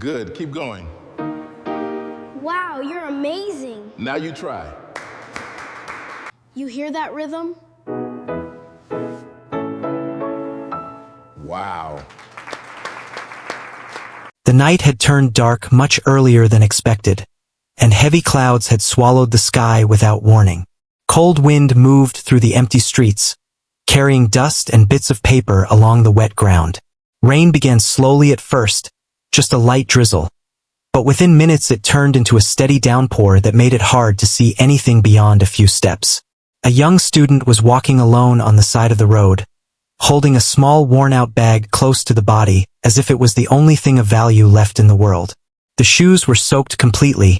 Good, keep going. Wow, you're amazing. Now you try. You hear that rhythm? Wow. The night had turned dark much earlier than expected, and heavy clouds had swallowed the sky without warning. Cold wind moved through the empty streets, carrying dust and bits of paper along the wet ground. Rain began slowly at first, just a light drizzle, but within minutes it turned into a steady downpour that made it hard to see anything beyond a few steps. A young student was walking alone on the side of the road, holding a small worn-out bag close to the body as if it was the only thing of value left in the world. The shoes were soaked completely,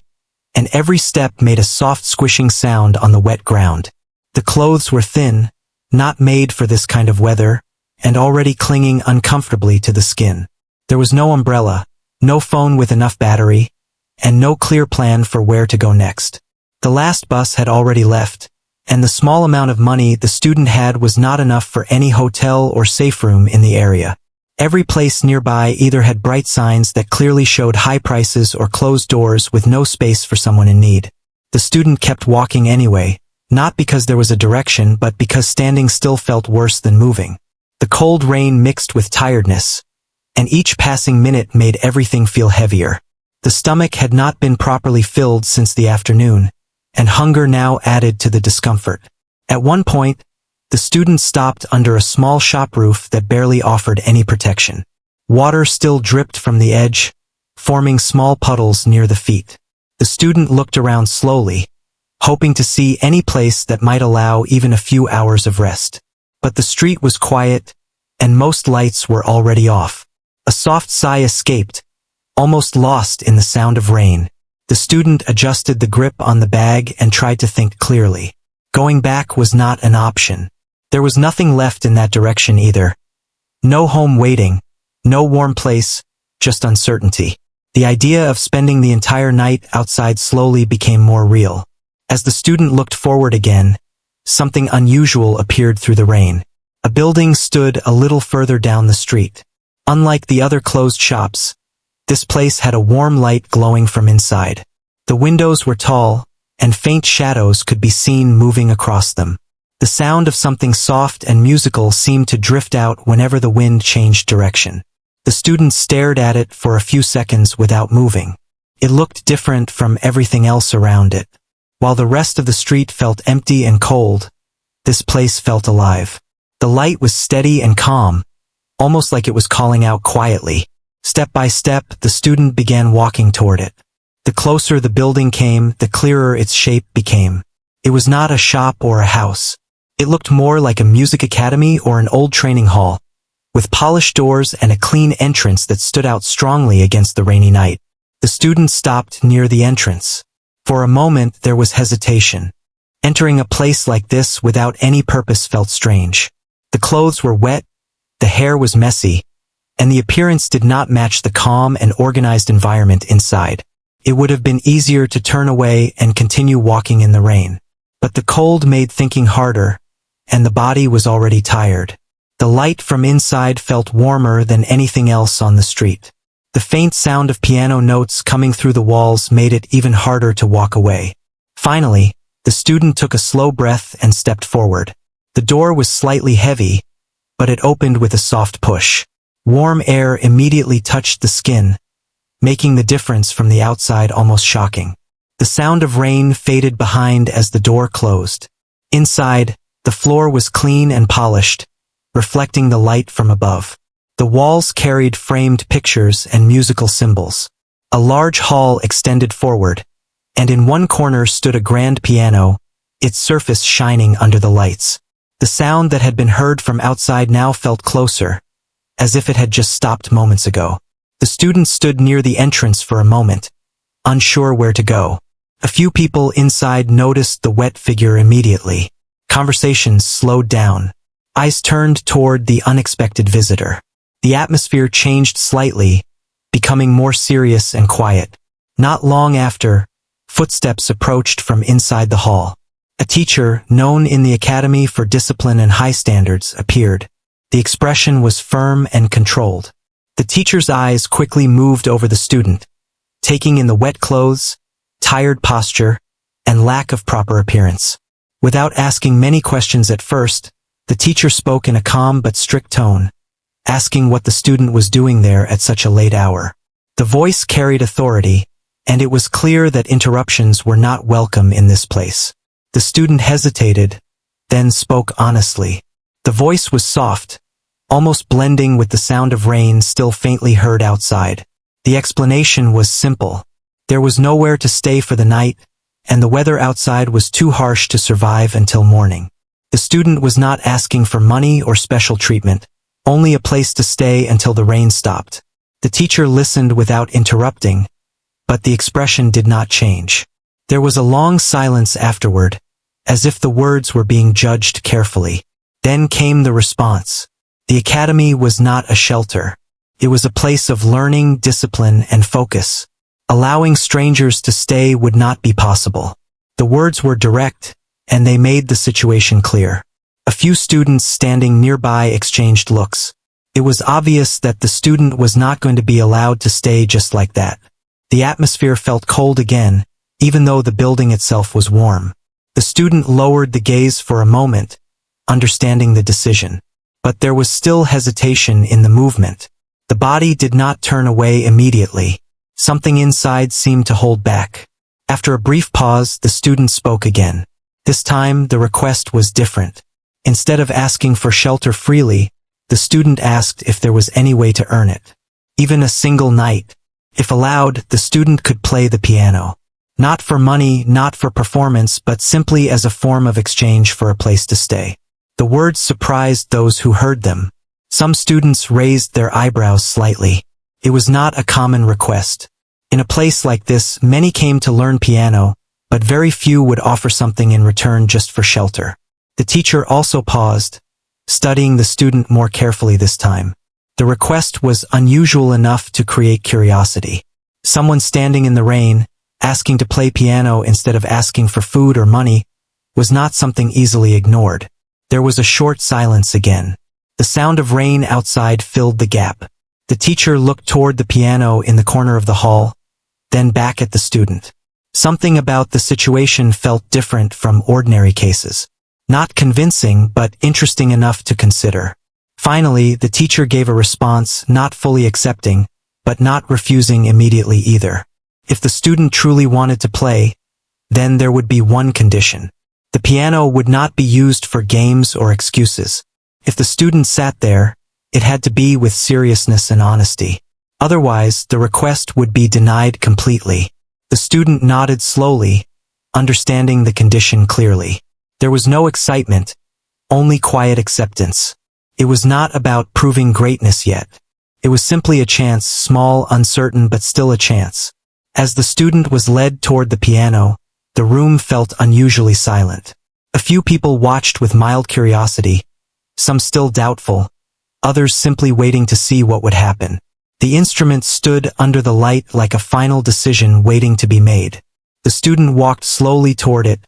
and every step made a soft squishing sound on the wet ground. The clothes were thin, not made for this kind of weather, and already clinging uncomfortably to the skin. There was no umbrella, no phone with enough battery, and no clear plan for where to go next. The last bus had already left, and the small amount of money the student had was not enough for any hotel or safe room in the area. Every place nearby either had bright signs that clearly showed high prices or closed doors with no space for someone in need. The student kept walking anyway, not because there was a direction but because standing still felt worse than moving. The cold rain mixed with tiredness, and each passing minute made everything feel heavier. The stomach had not been properly filled since the afternoon, and hunger now added to the discomfort. At one point, the student stopped under a small shop roof that barely offered any protection. Water still dripped from the edge, forming small puddles near the feet. The student looked around slowly, hoping to see any place that might allow even a few hours of rest. But the street was quiet, and most lights were already off. A soft sigh escaped, almost lost in the sound of rain. The student adjusted the grip on the bag and tried to think clearly. Going back was not an option. There was nothing left in that direction either. No home waiting, no warm place, just uncertainty. The idea of spending the entire night outside slowly became more real. As the student looked forward again, something unusual appeared through the rain. A building stood a little further down the street. Unlike the other closed shops, this place had a warm light glowing from inside. The windows were tall, and faint shadows could be seen moving across them. The sound of something soft and musical seemed to drift out whenever the wind changed direction. The student stared at it for a few seconds without moving. It looked different from everything else around it. While the rest of the street felt empty and cold, this place felt alive. The light was steady and calm, almost like it was calling out quietly. Step by step, the student began walking toward it. The closer the building came, the clearer its shape became. It was not a shop or a house. It looked more like a music academy or an old training hall, with polished doors and a clean entrance that stood out strongly against the rainy night. The student stopped near the entrance. For a moment, there was hesitation. Entering a place like this without any purpose felt strange. The clothes were wet, the hair was messy, and the appearance did not match the calm and organized environment inside. It would have been easier to turn away and continue walking in the rain. But the cold made thinking harder, and the body was already tired. The light from inside felt warmer than anything else on the street. The faint sound of piano notes coming through the walls made it even harder to walk away. Finally, the student took a slow breath and stepped forward. The door was slightly heavy, but it opened with a soft push. Warm air immediately touched the skin, making the difference from the outside almost shocking. The sound of rain faded behind as the door closed. Inside, the floor was clean and polished, reflecting the light from above. The walls carried framed pictures and musical symbols. A large hall extended forward, and in one corner stood a grand piano, its surface shining under the lights. The sound that had been heard from outside now felt closer, as if it had just stopped moments ago. The student stood near the entrance for a moment, unsure where to go. A few people inside noticed the wet figure immediately. Conversations slowed down. Eyes turned toward the unexpected visitor. The atmosphere changed slightly, becoming more serious and quiet. Not long after, footsteps approached from inside the hall. A teacher, known in the academy for discipline and high standards, appeared. The expression was firm and controlled. The teacher's eyes quickly moved over the student, taking in the wet clothes, tired posture, and lack of proper appearance. Without asking many questions at first, the teacher spoke in a calm but strict tone, asking what the student was doing there at such a late hour. The voice carried authority, and it was clear that interruptions were not welcome in this place. The student hesitated, then spoke honestly. The voice was soft, almost blending with the sound of rain still faintly heard outside. The explanation was simple. There was nowhere to stay for the night, and the weather outside was too harsh to survive until morning. The student was not asking for money or special treatment, only a place to stay until the rain stopped. The teacher listened without interrupting, but the expression did not change. There was a long silence afterward, as if the words were being judged carefully. Then came the response. The academy was not a shelter. It was a place of learning, discipline, and focus. Allowing strangers to stay would not be possible. The words were direct, and they made the situation clear. A few students standing nearby exchanged looks. It was obvious that the student was not going to be allowed to stay just like that. The atmosphere felt cold again, even though the building itself was warm. The student lowered the gaze for a moment, understanding the decision. But there was still hesitation in the movement. The body did not turn away immediately. Something inside seemed to hold back. After a brief pause, the student spoke again. This time, the request was different. Instead of asking for shelter freely, the student asked if there was any way to earn it. Even a single night. If allowed, the student could play the piano. Not for money, not for performance, but simply as a form of exchange for a place to stay. The words surprised those who heard them. Some students raised their eyebrows slightly. It was not a common request. In a place like this, many came to learn piano, but very few would offer something in return just for shelter. The teacher also paused, studying the student more carefully this time. The request was unusual enough to create curiosity. Someone standing in the rain, asking to play piano instead of asking for food or money, was not something easily ignored. There was a short silence again. The sound of rain outside filled the gap. The teacher looked toward the piano in the corner of the hall, then back at the student. Something about the situation felt different from ordinary cases. Not convincing, but interesting enough to consider. Finally, the teacher gave a response, not fully accepting, but not refusing immediately either. If the student truly wanted to play, then there would be one condition. The piano would not be used for games or excuses. If the student sat there, it had to be with seriousness and honesty. Otherwise, the request would be denied completely. The student nodded slowly, understanding the condition clearly. There was no excitement, only quiet acceptance. It was not about proving greatness yet. It was simply a chance, small, uncertain, but still a chance. As the student was led toward the piano, the room felt unusually silent. A few people watched with mild curiosity, some still doubtful, others simply waiting to see what would happen. The instrument stood under the light like a final decision waiting to be made. The student walked slowly toward it,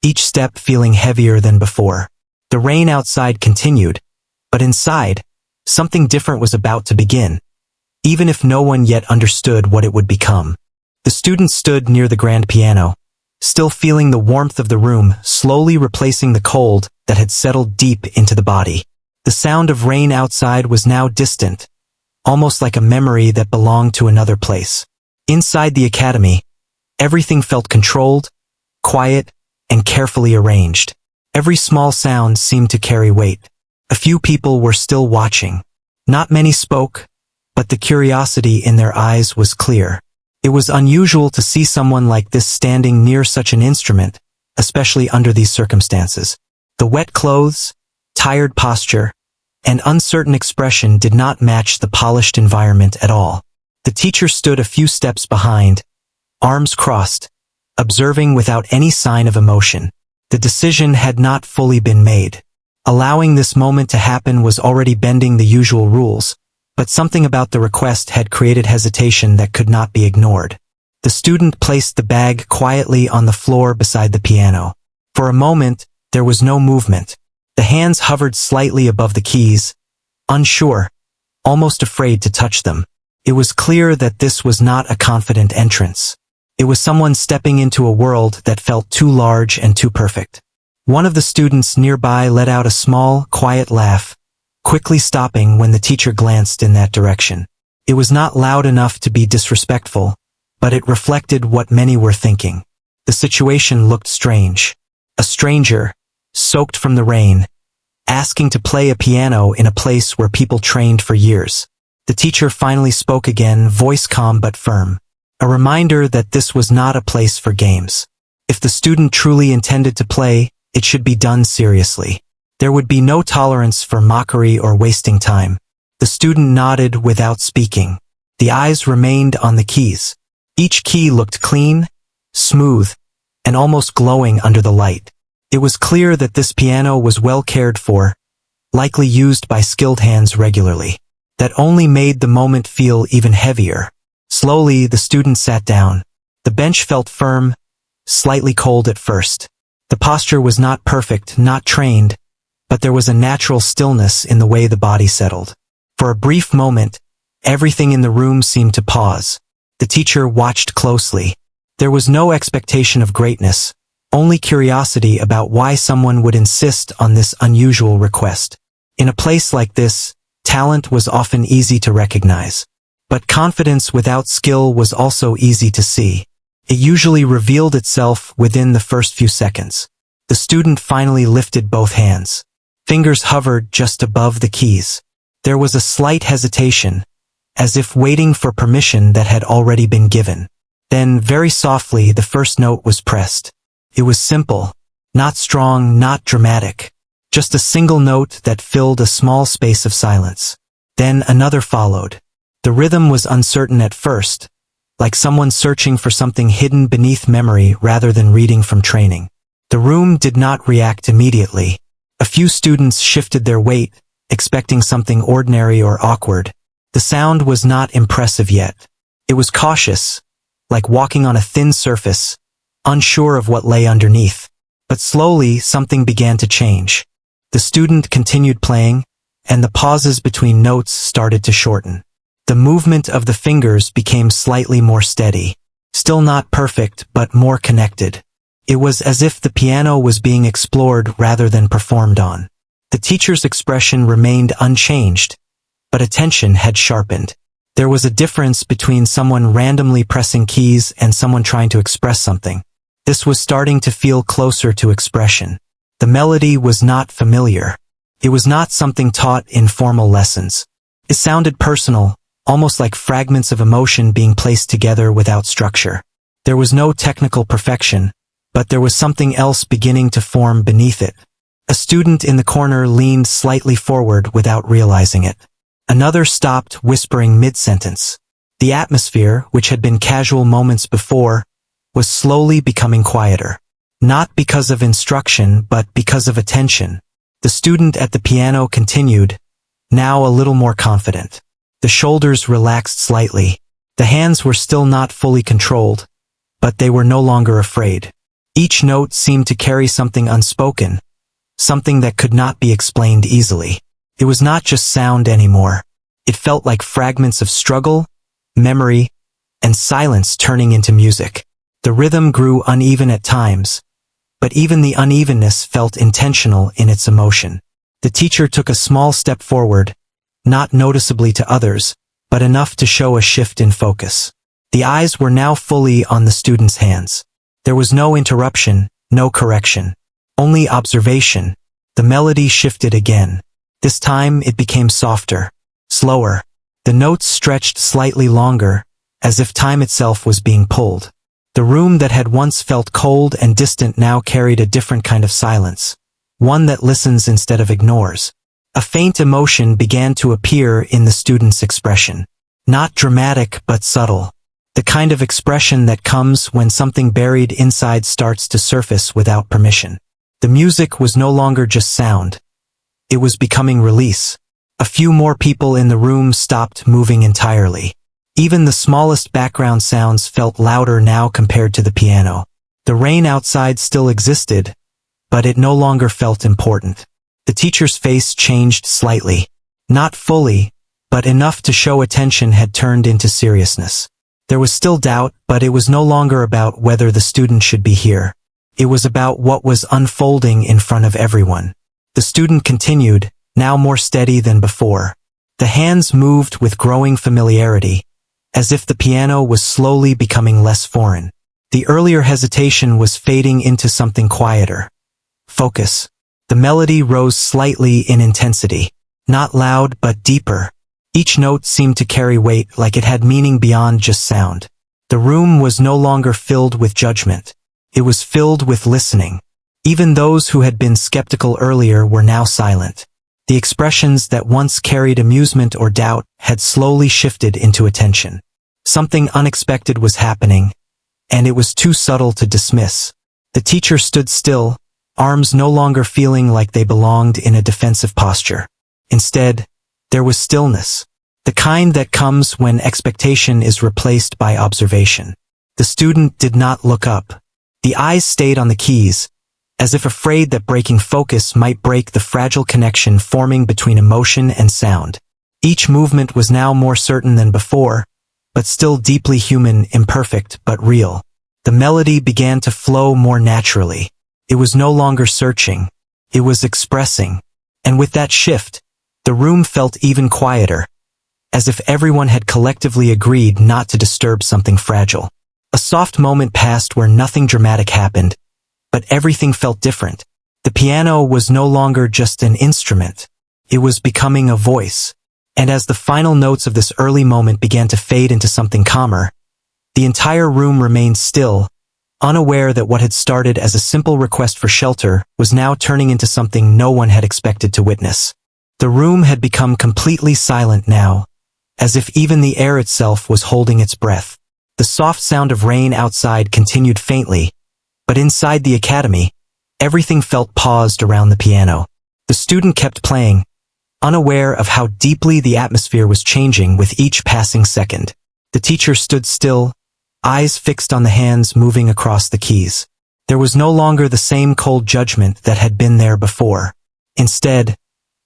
each step feeling heavier than before. The rain outside continued, but inside, something different was about to begin, even if no one yet understood what it would become. The student stood near the grand piano, still feeling the warmth of the room, slowly replacing the cold that had settled deep into the body. The sound of rain outside was now distant, almost like a memory that belonged to another place. Inside the academy, everything felt controlled, quiet, and carefully arranged. Every small sound seemed to carry weight. A few people were still watching. Not many spoke, but the curiosity in their eyes was clear. It was unusual to see someone like this standing near such an instrument, especially under these circumstances. The wet clothes, tired posture, and uncertain expression did not match the polished environment at all. The teacher stood a few steps behind, arms crossed, observing without any sign of emotion. The decision had not fully been made. Allowing this moment to happen was already bending the usual rules, but something about the request had created hesitation that could not be ignored. The student placed the bag quietly on the floor beside the piano. For a moment, there was no movement. The hands hovered slightly above the keys, unsure, almost afraid to touch them. It was clear that this was not a confident entrance. It was someone stepping into a world that felt too large and too perfect. One of the students nearby let out a small, quiet laugh, quickly stopping when the teacher glanced in that direction. It was not loud enough to be disrespectful, but it reflected what many were thinking. The situation looked strange. A stranger, soaked from the rain, asking to play a piano in a place where people trained for years. The teacher finally spoke again, voice calm but firm. A reminder that this was not a place for games. If the student truly intended to play, it should be done seriously. There would be no tolerance for mockery or wasting time. The student nodded without speaking. The eyes remained on the keys. Each key looked clean, smooth, and almost glowing under the light. It was clear that this piano was well cared for, likely used by skilled hands regularly. That only made the moment feel even heavier. Slowly, the student sat down. The bench felt firm, slightly cold at first. The posture was not perfect, not trained, but there was a natural stillness in the way the body settled. For a brief moment, everything in the room seemed to pause. The teacher watched closely. There was no expectation of greatness, only curiosity about why someone would insist on this unusual request. In a place like this, talent was often easy to recognize. But confidence without skill was also easy to see. It usually revealed itself within the first few seconds. The student finally lifted both hands. Fingers hovered just above the keys. There was a slight hesitation, as if waiting for permission that had already been given. Then, very softly, the first note was pressed. It was simple, not strong, not dramatic. Just a single note that filled a small space of silence. Then another followed. The rhythm was uncertain at first, like someone searching for something hidden beneath memory rather than reading from training. The room did not react immediately. A few students shifted their weight, expecting something ordinary or awkward. The sound was not impressive yet. It was cautious, like walking on a thin surface, unsure of what lay underneath. But slowly, something began to change. The student continued playing, and the pauses between notes started to shorten. The movement of the fingers became slightly more steady. Still not perfect, but more connected. It was as if the piano was being explored rather than performed on. The teacher's expression remained unchanged, but attention had sharpened. There was a difference between someone randomly pressing keys and someone trying to express something. This was starting to feel closer to expression. The melody was not familiar. It was not something taught in formal lessons. It sounded personal, almost like fragments of emotion being placed together without structure. There was no technical perfection, but there was something else beginning to form beneath it. A student in the corner leaned slightly forward without realizing it. Another stopped, whispering mid-sentence. The atmosphere, which had been casual moments before, was slowly becoming quieter. Not because of instruction, but because of attention. The student at the piano continued, now a little more confident. The shoulders relaxed slightly. The hands were still not fully controlled, but they were no longer afraid. Each note seemed to carry something unspoken, something that could not be explained easily. It was not just sound anymore. It felt like fragments of struggle, memory, and silence turning into music. The rhythm grew uneven at times, but even the unevenness felt intentional in its emotion. The teacher took a small step forward, not noticeably to others, but enough to show a shift in focus. The eyes were now fully on the student's hands. There was no interruption, no correction, only observation. The melody shifted again. This time it became softer, slower. The notes stretched slightly longer, as if time itself was being pulled. The room that had once felt cold and distant now carried a different kind of silence, one that listens instead of ignores. A faint emotion began to appear in the student's expression. Not dramatic but subtle. The kind of expression that comes when something buried inside starts to surface without permission. The music was no longer just sound. It was becoming release. A few more people in the room stopped moving entirely. Even the smallest background sounds felt louder now compared to the piano. The rain outside still existed, but it no longer felt important. The teacher's face changed slightly. Not fully, but enough to show attention had turned into seriousness. There was still doubt, but it was no longer about whether the student should be here. It was about what was unfolding in front of everyone. The student continued, now more steady than before. The hands moved with growing familiarity, as if the piano was slowly becoming less foreign. The earlier hesitation was fading into something quieter. Focus. The melody rose slightly in intensity. Not loud, but deeper. Each note seemed to carry weight, like it had meaning beyond just sound. The room was no longer filled with judgment. It was filled with listening. Even those who had been skeptical earlier were now silent. The expressions that once carried amusement or doubt had slowly shifted into attention. Something unexpected was happening, and it was too subtle to dismiss. The teacher stood still, arms no longer feeling like they belonged in a defensive posture. Instead, there was stillness, the kind that comes when expectation is replaced by observation. The student did not look up. The eyes stayed on the keys, as if afraid that breaking focus might break the fragile connection forming between emotion and sound. Each movement was now more certain than before, but still deeply human, imperfect, but real. The melody began to flow more naturally. It was no longer searching. It was expressing. And with that shift, the room felt even quieter, as if everyone had collectively agreed not to disturb something fragile. A soft moment passed where nothing dramatic happened, but everything felt different. The piano was no longer just an instrument. It was becoming a voice. And as the final notes of this early moment began to fade into something calmer, the entire room remained still, unaware that what had started as a simple request for shelter was now turning into something no one had expected to witness. The room had become completely silent now, as if even the air itself was holding its breath. The soft sound of rain outside continued faintly, but inside the academy, everything felt paused around the piano. The student kept playing, unaware of how deeply the atmosphere was changing with each passing second. The teacher stood still, eyes fixed on the hands moving across the keys. There was no longer the same cold judgment that had been there before. Instead,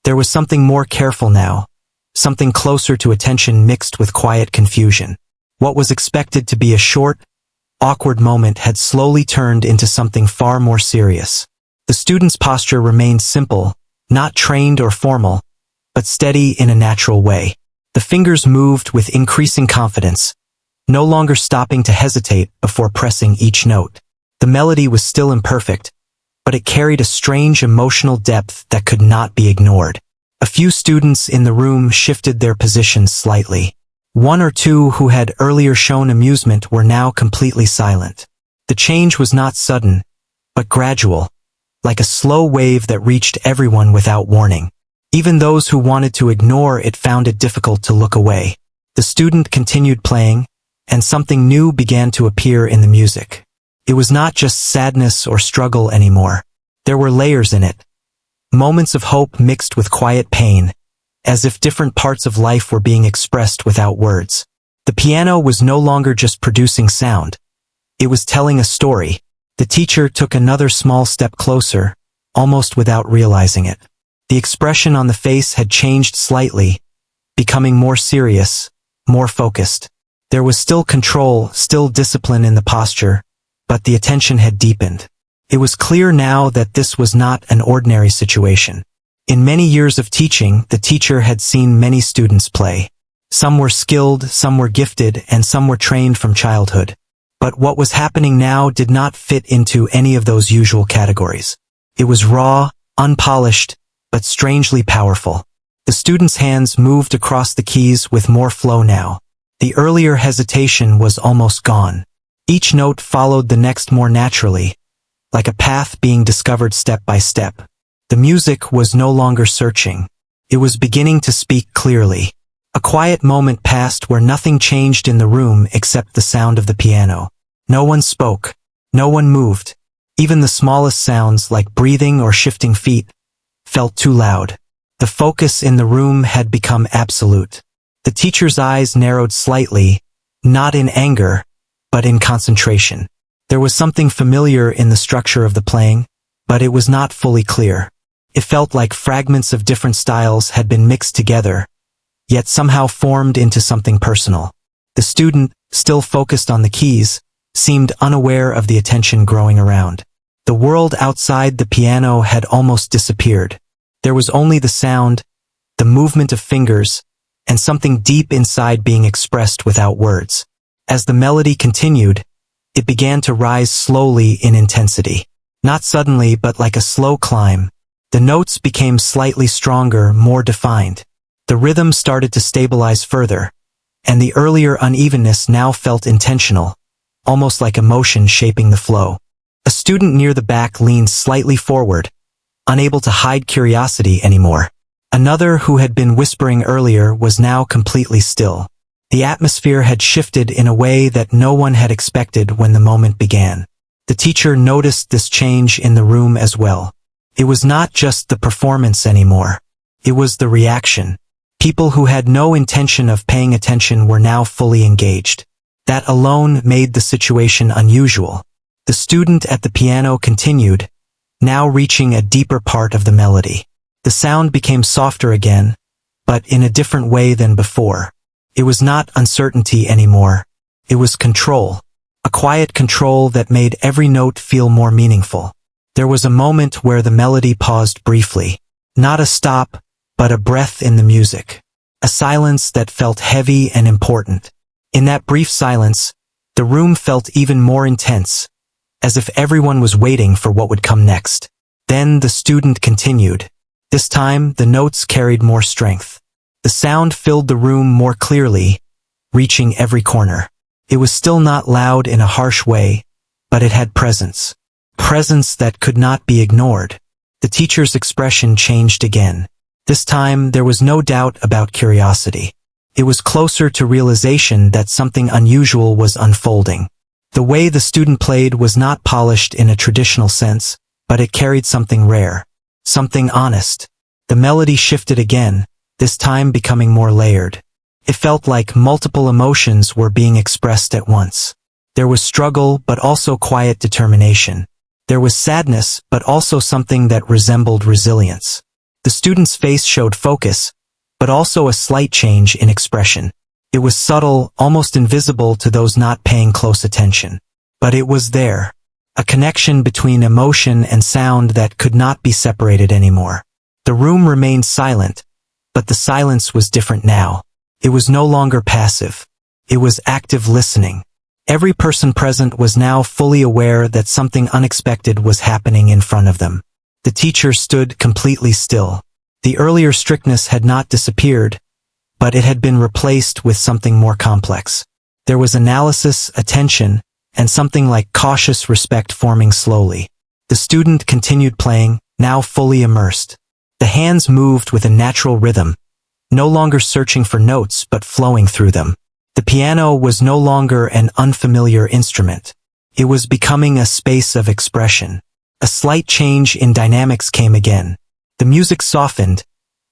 there was something more careful now, something closer to attention mixed with quiet confusion. What was expected to be a short, awkward moment had slowly turned into something far more serious. The student's posture remained simple, not trained or formal, but steady in a natural way. The fingers moved with increasing confidence, no longer stopping to hesitate before pressing each note. The melody was still imperfect, but it carried a strange emotional depth that could not be ignored. A few students in the room shifted their positions slightly. One or two who had earlier shown amusement were now completely silent. The change was not sudden, but gradual, like a slow wave that reached everyone without warning. Even those who wanted to ignore it found it difficult to look away. The student continued playing, and something new began to appear in the music. It was not just sadness or struggle anymore. There were layers in it. Moments of hope mixed with quiet pain, as if different parts of life were being expressed without words. The piano was no longer just producing sound. It was telling a story. The teacher took another small step closer, almost without realizing it. The expression on the face had changed slightly, becoming more serious, more focused. There was still control, still discipline in the posture, but the attention had deepened. It was clear now that this was not an ordinary situation. In many years of teaching, the teacher had seen many students play. Some were skilled, some were gifted, and some were trained from childhood. But what was happening now did not fit into any of those usual categories. It was raw, unpolished, but strangely powerful. The student's hands moved across the keys with more flow now. The earlier hesitation was almost gone. Each note followed the next more naturally, like a path being discovered step by step. The music was no longer searching. It was beginning to speak clearly. A quiet moment passed where nothing changed in the room except the sound of the piano. No one spoke. No one moved. Even the smallest sounds, like breathing or shifting feet, felt too loud. The focus in the room had become absolute. The teacher's eyes narrowed slightly, not in anger, but in concentration. There was something familiar in the structure of the playing, but it was not fully clear. It felt like fragments of different styles had been mixed together, yet somehow formed into something personal. The student, still focused on the keys, seemed unaware of the attention growing around. The world outside the piano had almost disappeared. There was only the sound, the movement of fingers, and something deep inside being expressed without words. As the melody continued, it began to rise slowly in intensity. Not suddenly, but like a slow climb. The notes became slightly stronger, more defined. The rhythm started to stabilize further, and the earlier unevenness now felt intentional, almost like emotion shaping the flow. A student near the back leaned slightly forward, unable to hide curiosity anymore. Another, who had been whispering earlier, was now completely still. The atmosphere had shifted in a way that no one had expected when the moment began. The teacher noticed this change in the room as well. It was not just the performance anymore. It was the reaction. People who had no intention of paying attention were now fully engaged. That alone made the situation unusual. The student at the piano continued, now reaching a deeper part of the melody. The sound became softer again, but in a different way than before. It was not uncertainty anymore. It was control. A quiet control that made every note feel more meaningful. There was a moment where the melody paused briefly. Not a stop, but a breath in the music. A silence that felt heavy and important. In that brief silence, the room felt even more intense, as if everyone was waiting for what would come next. Then the student continued. This time, the notes carried more strength. The sound filled the room more clearly, reaching every corner. It was still not loud in a harsh way, but it had presence. Presence that could not be ignored. The teacher's expression changed again. This time, there was no doubt about curiosity. It was closer to realization that something unusual was unfolding. The way the student played was not polished in a traditional sense, but it carried something rare. Something honest. The melody shifted again, this time becoming more layered. It felt like multiple emotions were being expressed at once. There was struggle, but also quiet determination. There was sadness, but also something that resembled resilience. The student's face showed focus, but also a slight change in expression. It was subtle, almost invisible to those not paying close attention. But it was there. A connection between emotion and sound that could not be separated anymore. The room remained silent, but the silence was different now. It was no longer passive. It was active listening. Every person present was now fully aware that something unexpected was happening in front of them. The teacher stood completely still. The earlier strictness had not disappeared, but it had been replaced with something more complex. There was analysis, attention, and something like cautious respect forming slowly. The student continued playing, now fully immersed. The hands moved with a natural rhythm, no longer searching for notes but flowing through them. The piano was no longer an unfamiliar instrument. It was becoming a space of expression. A slight change in dynamics came again. The music softened,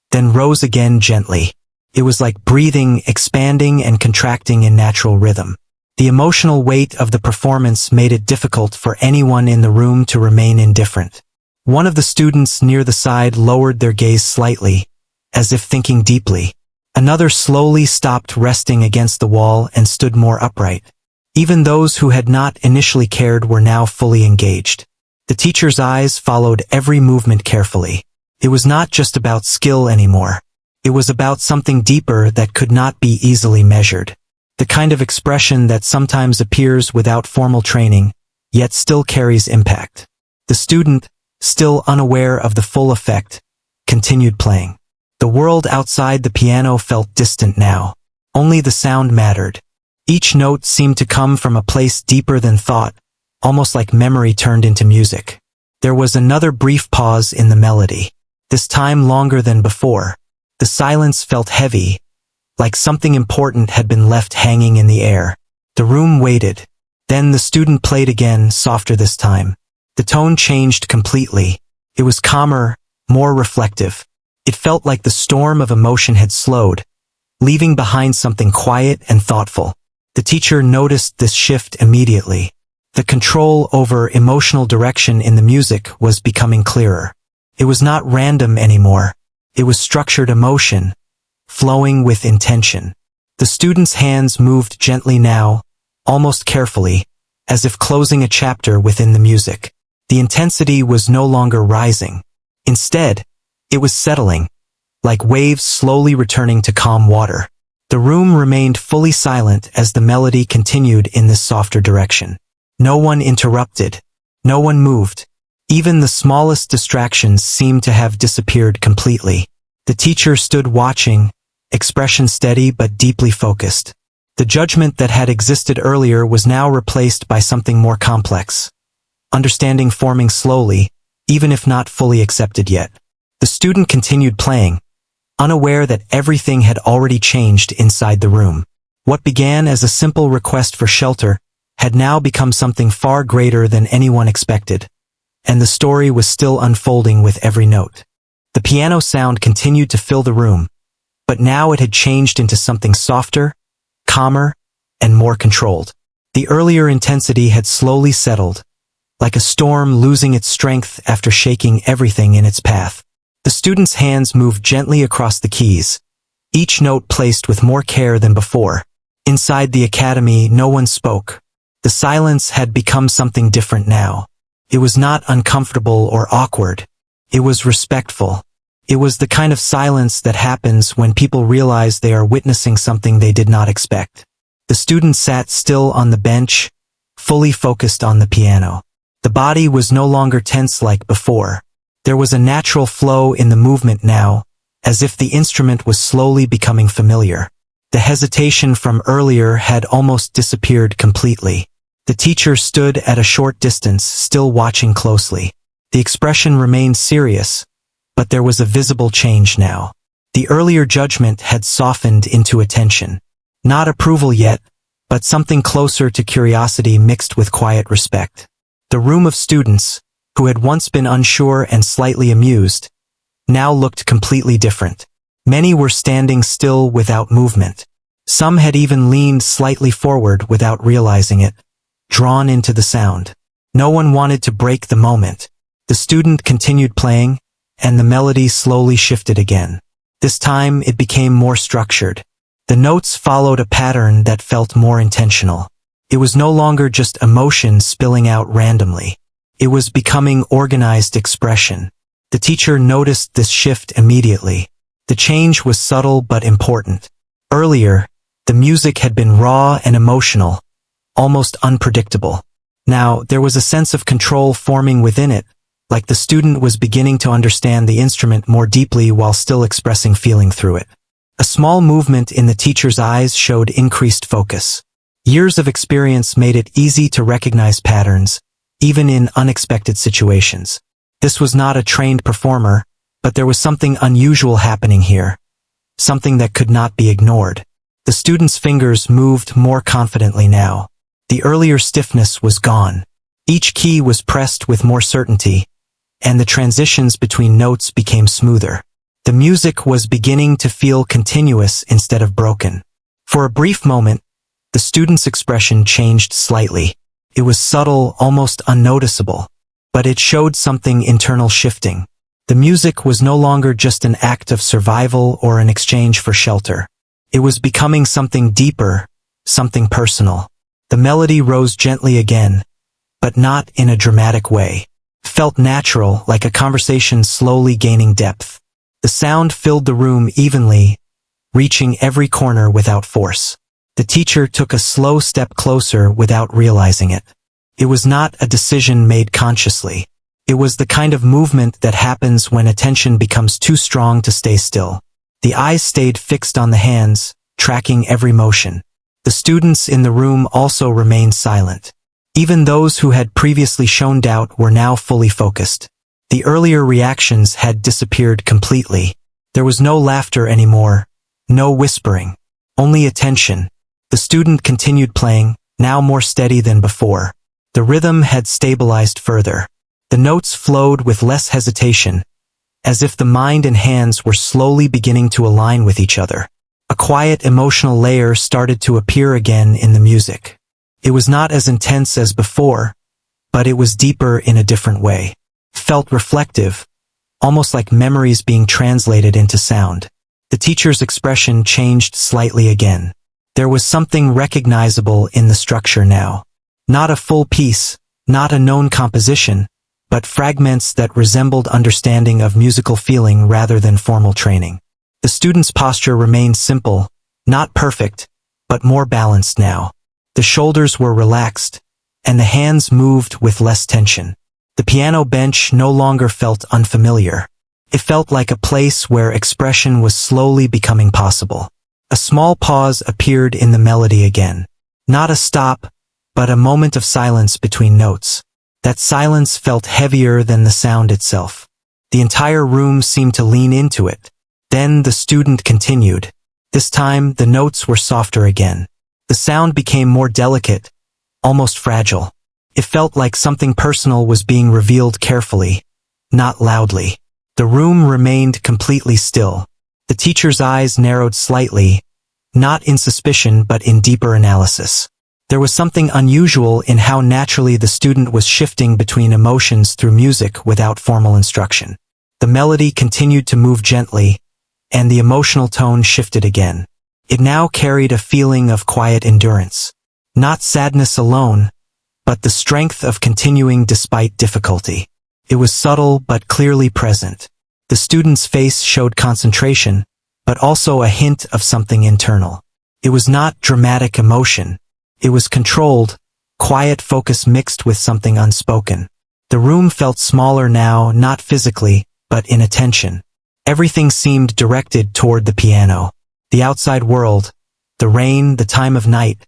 then rose again gently. It was like breathing, expanding and contracting in natural rhythm. The emotional weight of the performance made it difficult for anyone in the room to remain indifferent. One of the students near the side lowered their gaze slightly, as if thinking deeply. Another slowly stopped resting against the wall and stood more upright. Even those who had not initially cared were now fully engaged. The teacher's eyes followed every movement carefully. It was not just about skill anymore. It was about something deeper that could not be easily measured. The kind of expression that sometimes appears without formal training, yet still carries impact. The student, still unaware of the full effect, continued playing. The world outside the piano felt distant now. Only the sound mattered. Each note seemed to come from a place deeper than thought, almost like memory turned into music. There was another brief pause in the melody, this time longer than before. The silence felt heavy, like something important had been left hanging in the air. The room waited. Then the student played again, softer this time. The tone changed completely. It was calmer, more reflective. It felt like the storm of emotion had slowed, leaving behind something quiet and thoughtful. The teacher noticed this shift immediately. The control over emotional direction in the music was becoming clearer. It was not random anymore. It was structured emotion, flowing with intention. The student's hands moved gently now, almost carefully, as if closing a chapter within the music. The intensity was no longer rising. Instead, it was settling, like waves slowly returning to calm water. The room remained fully silent as the melody continued in this softer direction. No one interrupted. No one moved. Even the smallest distractions seemed to have disappeared completely. The teacher stood watching, expression steady but deeply focused. The judgment that had existed earlier was now replaced by something more complex. Understanding forming slowly, even if not fully accepted yet. The student continued playing, unaware that everything had already changed inside the room. What began as a simple request for shelter had now become something far greater than anyone expected, and the story was still unfolding with every note. The piano sound continued to fill the room, but now it had changed into something softer, calmer, and more controlled. The earlier intensity had slowly settled, like a storm losing its strength after shaking everything in its path. The student's hands moved gently across the keys, each note placed with more care than before. Inside the academy, no one spoke. The silence had become something different now. It was not uncomfortable or awkward. It was respectful. It was the kind of silence that happens when people realize they are witnessing something they did not expect. The student sat still on the bench, fully focused on the piano. The body was no longer tense like before. There was a natural flow in the movement now, as if the instrument was slowly becoming familiar. The hesitation from earlier had almost disappeared completely. The teacher stood at a short distance, still watching closely. The expression remained serious, but there was a visible change now. The earlier judgment had softened into attention. Not approval yet, but something closer to curiosity mixed with quiet respect. The room of students, who had once been unsure and slightly amused, now looked completely different. Many were standing still without movement. Some had even leaned slightly forward without realizing it, drawn into the sound. No one wanted to break the moment. The student continued playing, and the melody slowly shifted again. This time it became more structured. The notes followed a pattern that felt more intentional. It was no longer just emotion spilling out randomly. It was becoming organized expression. The teacher noticed this shift immediately. The change was subtle but important. Earlier, the music had been raw and emotional, almost unpredictable. Now, there was a sense of control forming within it, like the student was beginning to understand the instrument more deeply while still expressing feeling through it. A small movement in the teacher's eyes showed increased focus. Years of experience made it easy to recognize patterns, even in unexpected situations. This was not a trained performer, but there was something unusual happening here. Something that could not be ignored. The student's fingers moved more confidently now. The earlier stiffness was gone. Each key was pressed with more certainty, and the transitions between notes became smoother. The music was beginning to feel continuous instead of broken. For a brief moment, the student's expression changed slightly. It was subtle, almost unnoticeable, but it showed something internal shifting. The music was no longer just an act of survival or an exchange for shelter. It was becoming something deeper, something personal. The melody rose gently again, but not in a dramatic way. It felt natural, like a conversation slowly gaining depth. The sound filled the room evenly, reaching every corner without force. The teacher took a slow step closer without realizing it. It was not a decision made consciously. It was the kind of movement that happens when attention becomes too strong to stay still. The eyes stayed fixed on the hands, tracking every motion. The students in the room also remained silent. Even those who had previously shown doubt were now fully focused. The earlier reactions had disappeared completely. There was no laughter anymore, no whispering, only attention. The student continued playing, now more steady than before. The rhythm had stabilized further. The notes flowed with less hesitation, as if the mind and hands were slowly beginning to align with each other. A quiet emotional layer started to appear again in the music. It was not as intense as before, but it was deeper in a different way. It felt reflective, almost like memories being translated into sound. The teacher's expression changed slightly again. There was something recognizable in the structure now. Not a full piece, not a known composition, but fragments that resembled understanding of musical feeling rather than formal training. The student's posture remained simple, not perfect, but more balanced now. The shoulders were relaxed, and the hands moved with less tension. The piano bench no longer felt unfamiliar. It felt like a place where expression was slowly becoming possible. A small pause appeared in the melody again. Not a stop, but a moment of silence between notes. That silence felt heavier than the sound itself. The entire room seemed to lean into it. Then the student continued. This time, the notes were softer again. The sound became more delicate, almost fragile. It felt like something personal was being revealed carefully, not loudly. The room remained completely still. The teacher's eyes narrowed slightly, not in suspicion but in deeper analysis. There was something unusual in how naturally the student was shifting between emotions through music without formal instruction. The melody continued to move gently, and the emotional tone shifted again. It now carried a feeling of quiet endurance. Not sadness alone, but the strength of continuing despite difficulty. It was subtle but clearly present. The student's face showed concentration, but also a hint of something internal. It was not dramatic emotion. It was controlled, quiet focus mixed with something unspoken. The room felt smaller now, not physically, but in attention. Everything seemed directed toward the piano. The outside world, the rain, the time of night,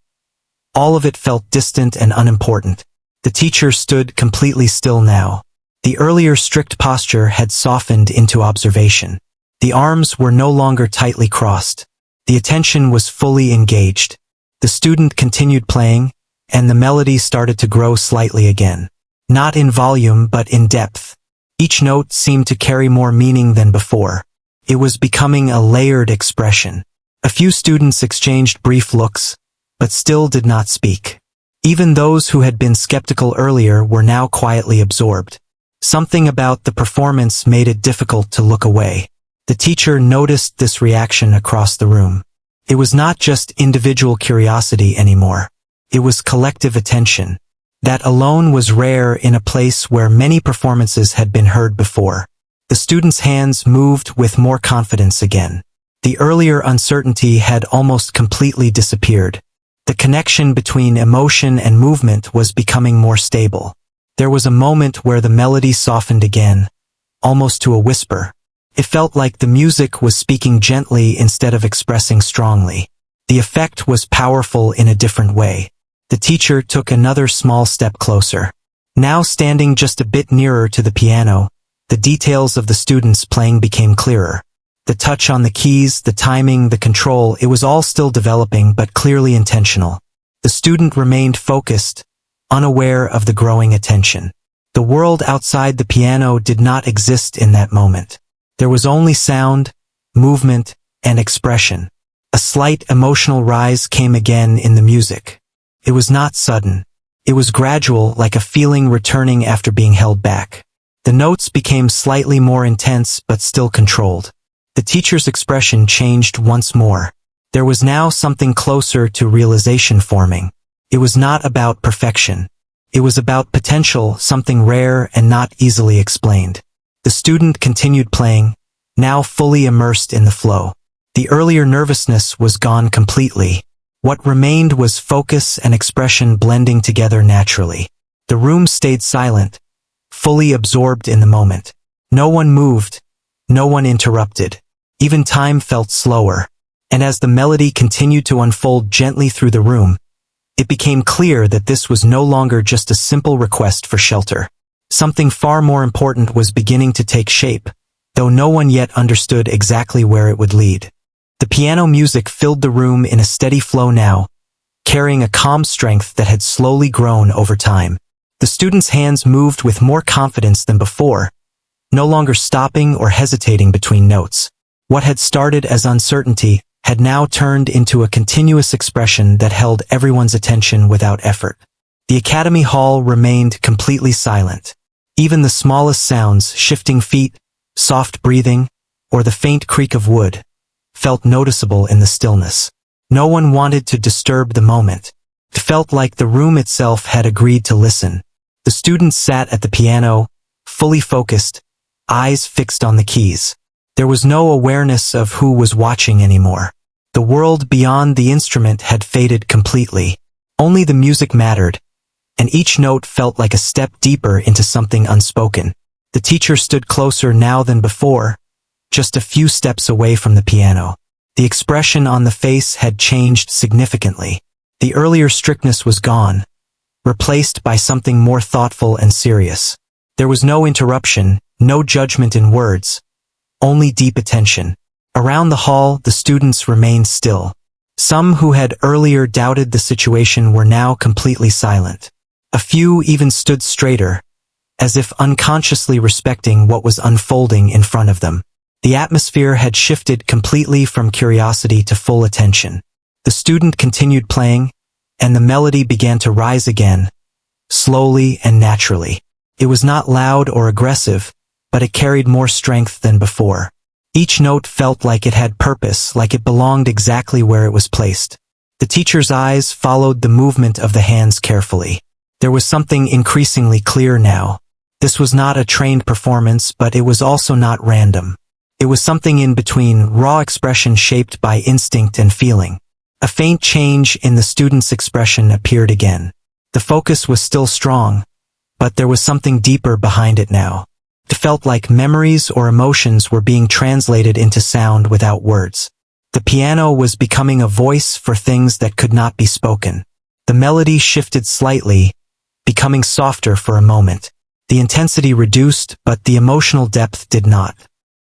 all of it felt distant and unimportant. The teacher stood completely still now. The earlier strict posture had softened into observation. The arms were no longer tightly crossed. The attention was fully engaged. The student continued playing, and the melody started to grow slightly again. Not in volume but in depth. Each note seemed to carry more meaning than before. It was becoming a layered expression. A few students exchanged brief looks, but still did not speak. Even those who had been skeptical earlier were now quietly absorbed. Something about the performance made it difficult to look away. The teacher noticed this reaction across the room. It was not just individual curiosity anymore. It was collective attention. That alone was rare in a place where many performances had been heard before. The students' hands moved with more confidence again. The earlier uncertainty had almost completely disappeared. The connection between emotion and movement was becoming more stable. There was a moment where the melody softened again, almost to a whisper. It felt like the music was speaking gently instead of expressing strongly. The effect was powerful in a different way. The teacher took another small step closer. Now standing just a bit nearer to the piano, the details of the students playing became clearer. The touch on the keys, the timing, the control, it was all still developing but clearly intentional. The student remained focused, unaware of the growing attention. The world outside the piano did not exist in that moment. There was only sound, movement, and expression. A slight emotional rise came again in the music. It was not sudden. It was gradual, like a feeling returning after being held back. The notes became slightly more intense but still controlled. The teacher's expression changed once more. There was now something closer to realization forming. It was not about perfection. It was about potential, something rare and not easily explained. The student continued playing, now fully immersed in the flow. The earlier nervousness was gone completely. What remained was focus and expression blending together naturally. The room stayed silent, fully absorbed in the moment. No one moved, no one interrupted. Even time felt slower. And as the melody continued to unfold gently through the room, it became clear that this was no longer just a simple request for shelter. Something far more important was beginning to take shape, though no one yet understood exactly where it would lead. The piano music filled the room in a steady flow now, carrying a calm strength that had slowly grown over time. The students' hands moved with more confidence than before, no longer stopping or hesitating between notes. What had started as uncertainty had now turned into a continuous expression that held everyone's attention without effort. The academy hall remained completely silent. Even the smallest sounds, shifting feet, soft breathing, or the faint creak of wood, felt noticeable in the stillness. No one wanted to disturb the moment. It felt like the room itself had agreed to listen. The students sat at the piano, fully focused, eyes fixed on the keys. There was no awareness of who was watching anymore. The world beyond the instrument had faded completely. Only the music mattered, and each note felt like a step deeper into something unspoken. The teacher stood closer now than before, just a few steps away from the piano. The expression on the face had changed significantly. The earlier strictness was gone, replaced by something more thoughtful and serious. There was no interruption, no judgment in words, only deep attention. Around the hall, the students remained still. Some who had earlier doubted the situation were now completely silent. A few even stood straighter, as if unconsciously respecting what was unfolding in front of them. The atmosphere had shifted completely from curiosity to full attention. The student continued playing, and the melody began to rise again, slowly and naturally. It was not loud or aggressive, but it carried more strength than before. Each note felt like it had purpose, like it belonged exactly where it was placed. The teacher's eyes followed the movement of the hands carefully. There was something increasingly clear now. This was not a trained performance, but it was also not random. It was something in between, raw expression shaped by instinct and feeling. A faint change in the student's expression appeared again. The focus was still strong, but there was something deeper behind it now. It felt like memories or emotions were being translated into sound without words. The piano was becoming a voice for things that could not be spoken. The melody shifted slightly, becoming softer for a moment. The intensity reduced, but the emotional depth did not.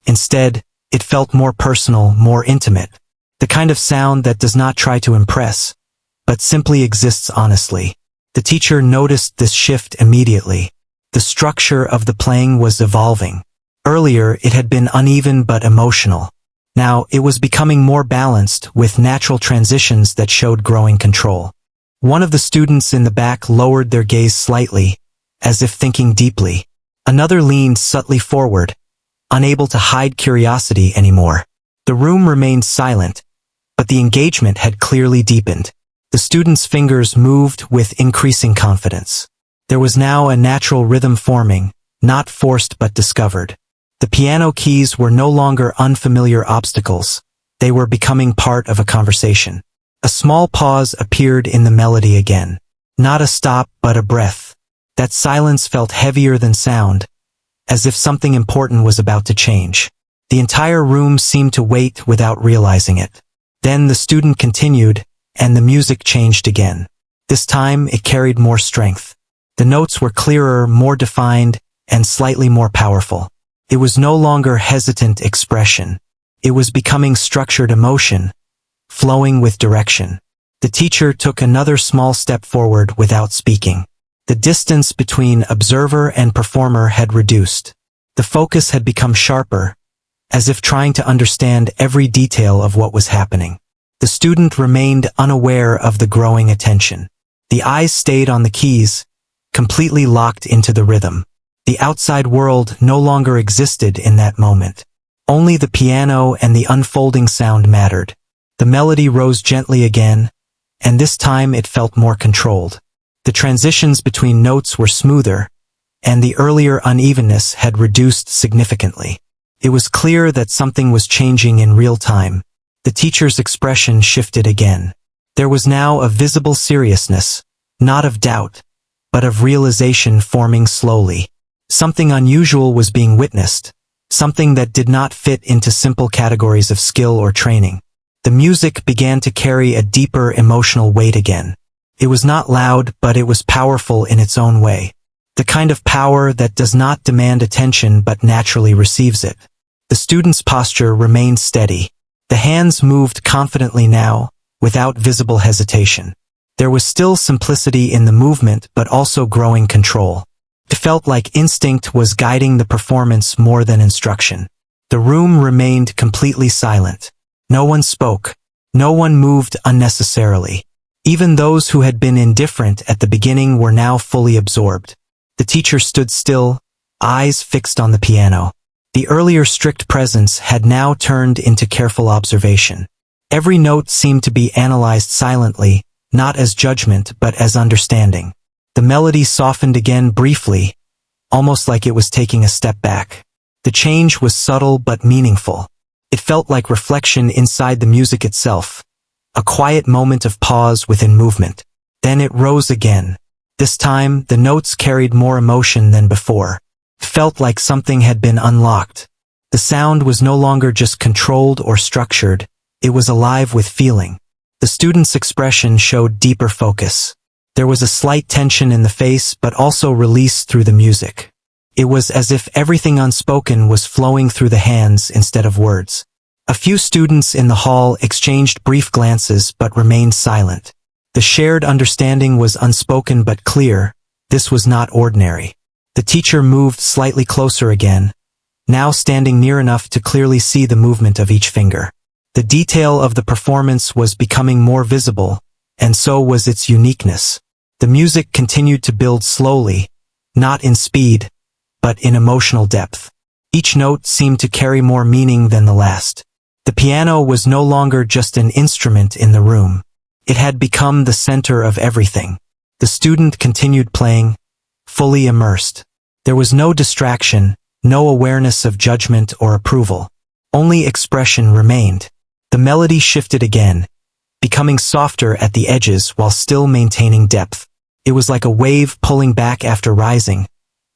Instead, it felt more personal, more intimate. The kind of sound that does not try to impress, but simply exists honestly. The teacher noticed this shift immediately. The structure of the playing was evolving. Earlier, it had been uneven but emotional. Now, it was becoming more balanced, with natural transitions that showed growing control. One of the students in the back lowered their gaze slightly, as if thinking deeply. Another leaned subtly forward, unable to hide curiosity anymore. The room remained silent, but the engagement had clearly deepened. The students' fingers moved with increasing confidence. There was now a natural rhythm forming, not forced but discovered. The piano keys were no longer unfamiliar obstacles. They were becoming part of a conversation. A small pause appeared in the melody again. Not a stop, but a breath. That silence felt heavier than sound, as if something important was about to change. The entire room seemed to wait without realizing it. Then the student continued, and the music changed again. This time, it carried more strength. The notes were clearer, more defined, and slightly more powerful. It was no longer hesitant expression. It was becoming structured emotion, flowing with direction. The teacher took another small step forward without speaking. The distance between observer and performer had reduced. The focus had become sharper, as if trying to understand every detail of what was happening. The student remained unaware of the growing attention. The eyes stayed on the keys, completely locked into the rhythm. The outside world no longer existed in that moment. Only the piano and the unfolding sound mattered. The melody rose gently again, and this time it felt more controlled. The transitions between notes were smoother, and the earlier unevenness had reduced significantly. It was clear that something was changing in real time. The teacher's expression shifted again. There was now a visible seriousness, not of doubt, but of realization forming slowly. Something unusual was being witnessed, something that did not fit into simple categories of skill or training. The music began to carry a deeper emotional weight again. It was not loud, but it was powerful in its own way. The kind of power that does not demand attention but naturally receives it. The student's posture remained steady. The hands moved confidently now, without visible hesitation. There was still simplicity in the movement but also growing control. It felt like instinct was guiding the performance more than instruction. The room remained completely silent. No one spoke. No one moved unnecessarily. Even those who had been indifferent at the beginning were now fully absorbed. The teacher stood still, eyes fixed on the piano. The earlier strict presence had now turned into careful observation. Every note seemed to be analyzed silently, not as judgment but as understanding. The melody softened again briefly, almost like it was taking a step back. The change was subtle but meaningful. It felt like reflection inside the music itself, a quiet moment of pause within movement. Then it rose again. This time, the notes carried more emotion than before. It felt like something had been unlocked. The sound was no longer just controlled or structured, it was alive with feeling. The student's expression showed deeper focus. There was a slight tension in the face but also release through the music. It was as if everything unspoken was flowing through the hands instead of words. A few students in the hall exchanged brief glances but remained silent. The shared understanding was unspoken but clear. This was not ordinary. The teacher moved slightly closer again, now standing near enough to clearly see the movement of each finger. The detail of the performance was becoming more visible, and so was its uniqueness. The music continued to build slowly, not in speed, but in emotional depth. Each note seemed to carry more meaning than the last. The piano was no longer just an instrument in the room. It had become the center of everything. The student continued playing, fully immersed. There was no distraction, no awareness of judgment or approval. Only expression remained. The melody shifted again, becoming softer at the edges while still maintaining depth. It was like a wave pulling back after rising,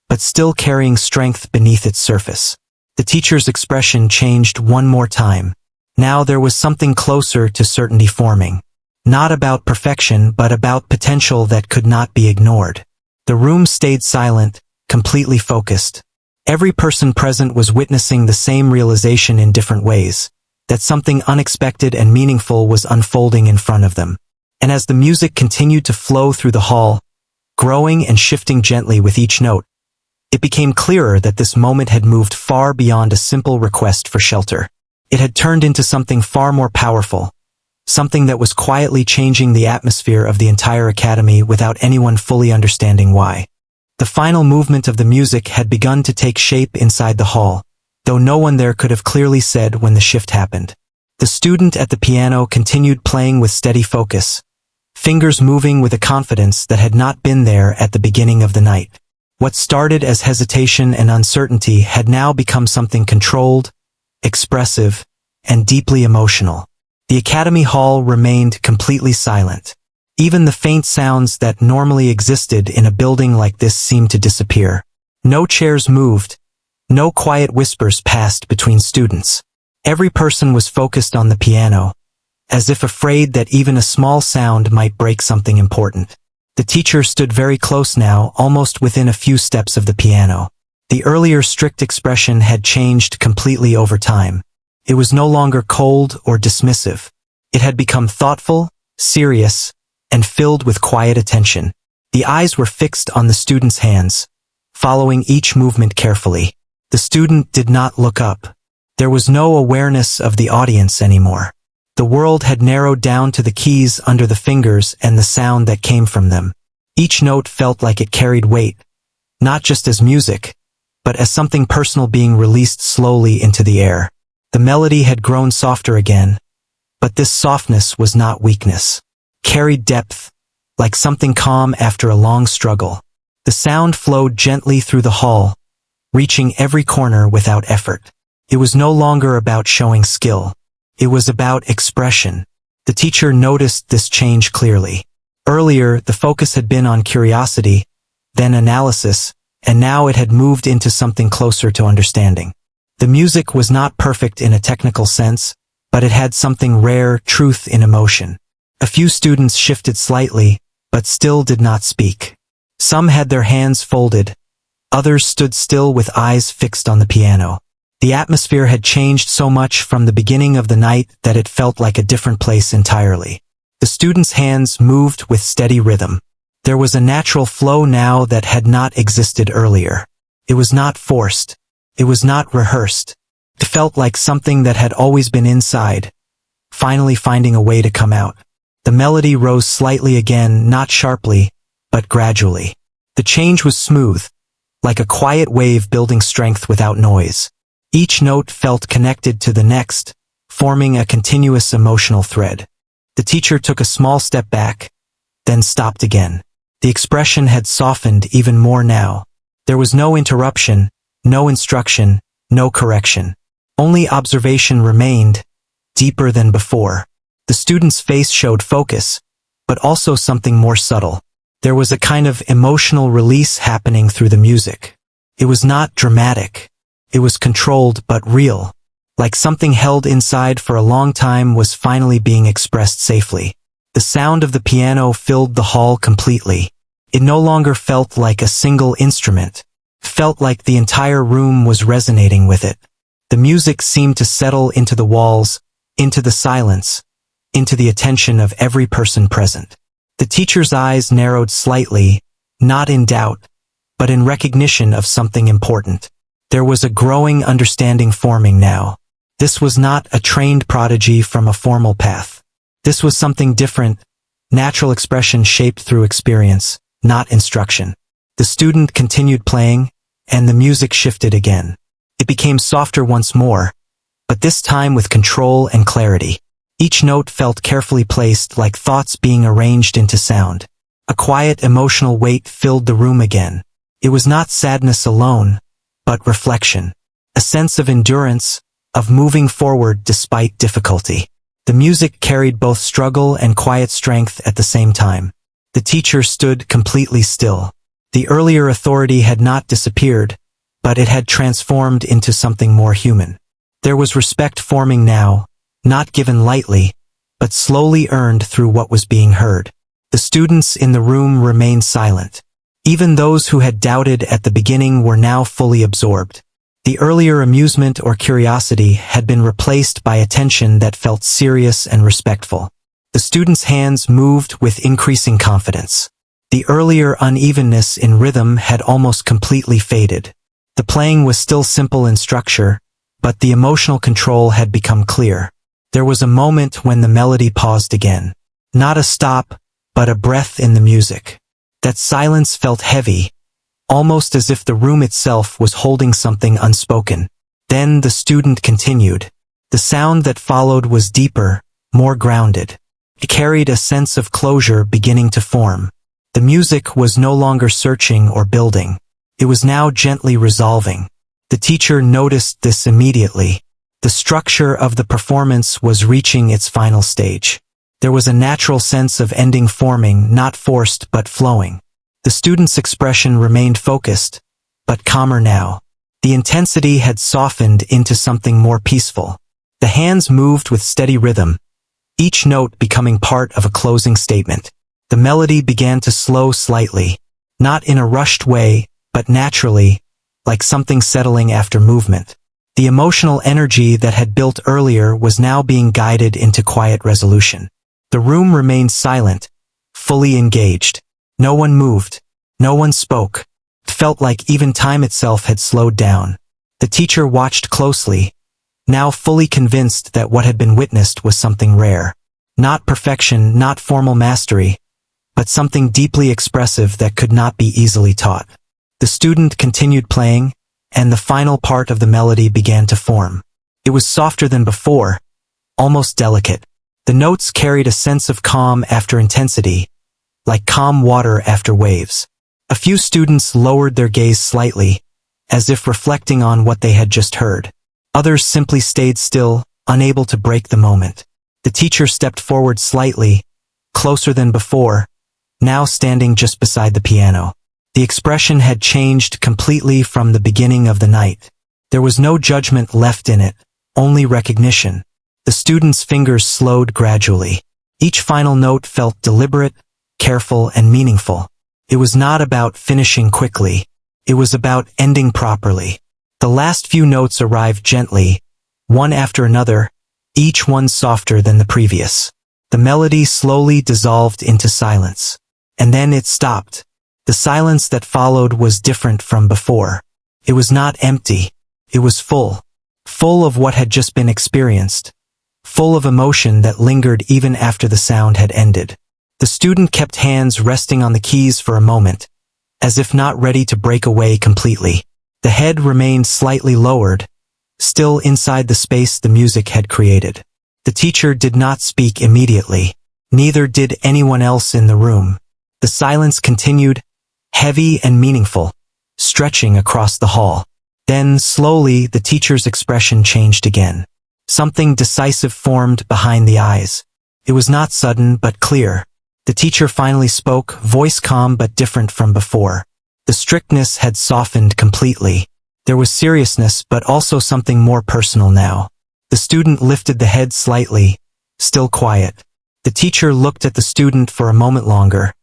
but still carrying strength beneath its surface. The teacher's expression changed one more time. Now there was something closer to certainty forming. Not about perfection but about potential that could not be ignored. The room stayed silent, completely focused. Every person present was witnessing the same realization in different ways, that something unexpected and meaningful was unfolding in front of them. And as the music continued to flow through the hall, growing and shifting gently with each note, it became clearer that this moment had moved far beyond a simple request for shelter. It had turned into something far more powerful, something that was quietly changing the atmosphere of the entire academy without anyone fully understanding why. The final movement of the music had begun to take shape inside the hall, though no one there could have clearly said when the shift happened. The student at the piano continued playing with steady focus, fingers moving with a confidence that had not been there at the beginning of the night. What started as hesitation and uncertainty had now become something controlled, expressive, and deeply emotional. The academy hall remained completely silent. Even the faint sounds that normally existed in a building like this seemed to disappear. No chairs moved, no quiet whispers passed between students. Every person was focused on the piano, as if afraid that even a small sound might break something important. The teacher stood very close now, almost within a few steps of the piano. The earlier strict expression had changed completely over time. It was no longer cold or dismissive. It had become thoughtful, serious, and filled with quiet attention. The eyes were fixed on the student's hands, following each movement carefully. The student did not look up. There was no awareness of the audience anymore. The world had narrowed down to the keys under the fingers and the sound that came from them. Each note felt like it carried weight, not just as music, but as something personal being released slowly into the air. The melody had grown softer again, but this softness was not weakness. It carried depth, like something calm after a long struggle. The sound flowed gently through the hall, reaching every corner without effort. It was no longer about showing skill. It was about expression. The teacher noticed this change clearly. Earlier, the focus had been on curiosity, then analysis, and now it had moved into something closer to understanding. The music was not perfect in a technical sense, but it had something rare, truth in emotion. A few students shifted slightly, but still did not speak. Some had their hands folded, others stood still with eyes fixed on the piano. The atmosphere had changed so much from the beginning of the night that it felt like a different place entirely. The students' hands moved with steady rhythm. There was a natural flow now that had not existed earlier. It was not forced. It was not rehearsed. It felt like something that had always been inside, finally finding a way to come out. The melody rose slightly again, not sharply, but gradually. The change was smooth, like a quiet wave building strength without noise. Each note felt connected to the next, forming a continuous emotional thread. The teacher took a small step back, then stopped again. The expression had softened even more now. There was no interruption, no instruction, no correction. Only observation remained, deeper than before. The student's face showed focus, but also something more subtle. There was a kind of emotional release happening through the music. It was not dramatic. It was controlled but real. Like something held inside for a long time was finally being expressed safely. The sound of the piano filled the hall completely. It no longer felt like a single instrument. It felt like the entire room was resonating with it. The music seemed to settle into the walls, into the silence, into the attention of every person present. The teacher's eyes narrowed slightly, not in doubt, but in recognition of something important. There was a growing understanding forming now. This was not a trained prodigy from a formal path. This was something different, natural expression shaped through experience, not instruction. The student continued playing, and the music shifted again. It became softer once more, but this time with control and clarity. Each note felt carefully placed, like thoughts being arranged into sound. A quiet, emotional weight filled the room again. It was not sadness alone, but reflection. A sense of endurance, of moving forward despite difficulty. The music carried both struggle and quiet strength at the same time. The teacher stood completely still. The earlier authority had not disappeared, but it had transformed into something more human. There was respect forming now, not given lightly, but slowly earned through what was being heard. The students in the room remained silent. Even those who had doubted at the beginning were now fully absorbed. The earlier amusement or curiosity had been replaced by attention that felt serious and respectful. The students' hands moved with increasing confidence. The earlier unevenness in rhythm had almost completely faded. The playing was still simple in structure, but the emotional control had become clear. There was a moment when the melody paused again. Not a stop, but a breath in the music. That silence felt heavy, almost as if the room itself was holding something unspoken. Then the student continued. The sound that followed was deeper, more grounded. It carried a sense of closure beginning to form. The music was no longer searching or building. It was now gently resolving. The teacher noticed this immediately. The structure of the performance was reaching its final stage. There was a natural sense of ending forming, not forced but flowing. The student's expression remained focused, but calmer now. The intensity had softened into something more peaceful. The hands moved with steady rhythm, each note becoming part of a closing statement. The melody began to slow slightly, not in a rushed way, but naturally, like something settling after movement. The emotional energy that had built earlier was now being guided into quiet resolution. The room remained silent, fully engaged. No one moved. No one spoke. It felt like even time itself had slowed down. The teacher watched closely, now fully convinced that what had been witnessed was something rare. Not perfection, not formal mastery, but something deeply expressive that could not be easily taught. The student continued playing, and the final part of the melody began to form. It was softer than before, almost delicate. The notes carried a sense of calm after intensity, like calm water after waves. A few students lowered their gaze slightly, as if reflecting on what they had just heard. Others simply stayed still, unable to break the moment. The teacher stepped forward slightly, closer than before, now standing just beside the piano. The expression had changed completely from the beginning of the night. There was no judgment left in it, only recognition. The student's fingers slowed gradually. Each final note felt deliberate, careful, and meaningful. It was not about finishing quickly. It was about ending properly. The last few notes arrived gently, one after another, each one softer than the previous. The melody slowly dissolved into silence. And then it stopped. The silence that followed was different from before. It was not empty. It was full. Full of what had just been experienced. Full of emotion that lingered even after the sound had ended. The student kept hands resting on the keys for a moment, as if not ready to break away completely. The head remained slightly lowered, still inside the space the music had created. The teacher did not speak immediately. Neither did anyone else in the room. The silence continued, heavy and meaningful, stretching across the hall. Then, slowly, the teacher's expression changed again. Something decisive formed behind the eyes. It was not sudden, but clear. The teacher finally spoke, voice calm but different from before. The strictness had softened completely. There was seriousness, but also something more personal now. The student lifted the head slightly, still quiet. The teacher looked at the student for a moment longer,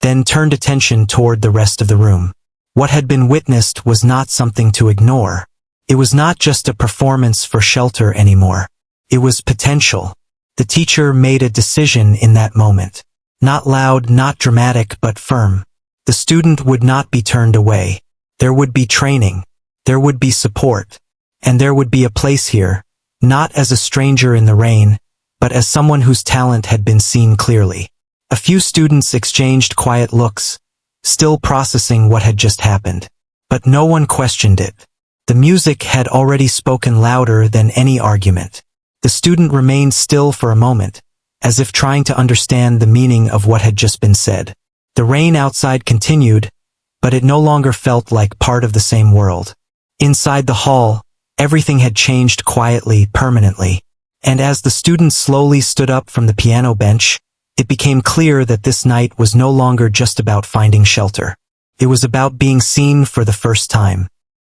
then turned attention toward the rest of the room. What had been witnessed was not something to ignore. It was not just a performance for shelter anymore. It was potential. The teacher made a decision in that moment. Not loud, not dramatic, but firm. The student would not be turned away. There would be training. There would be support. And there would be a place here, not as a stranger in the rain, but as someone whose talent had been seen clearly. A few students exchanged quiet looks, still processing what had just happened. But no one questioned it. The music had already spoken louder than any argument. The student remained still for a moment, as if trying to understand the meaning of what had just been said. The rain outside continued, but it no longer felt like part of the same world. Inside the hall, everything had changed quietly, permanently. And as the student slowly stood up from the piano bench, it became clear that this night was no longer just about finding shelter. It was about being seen for the first time.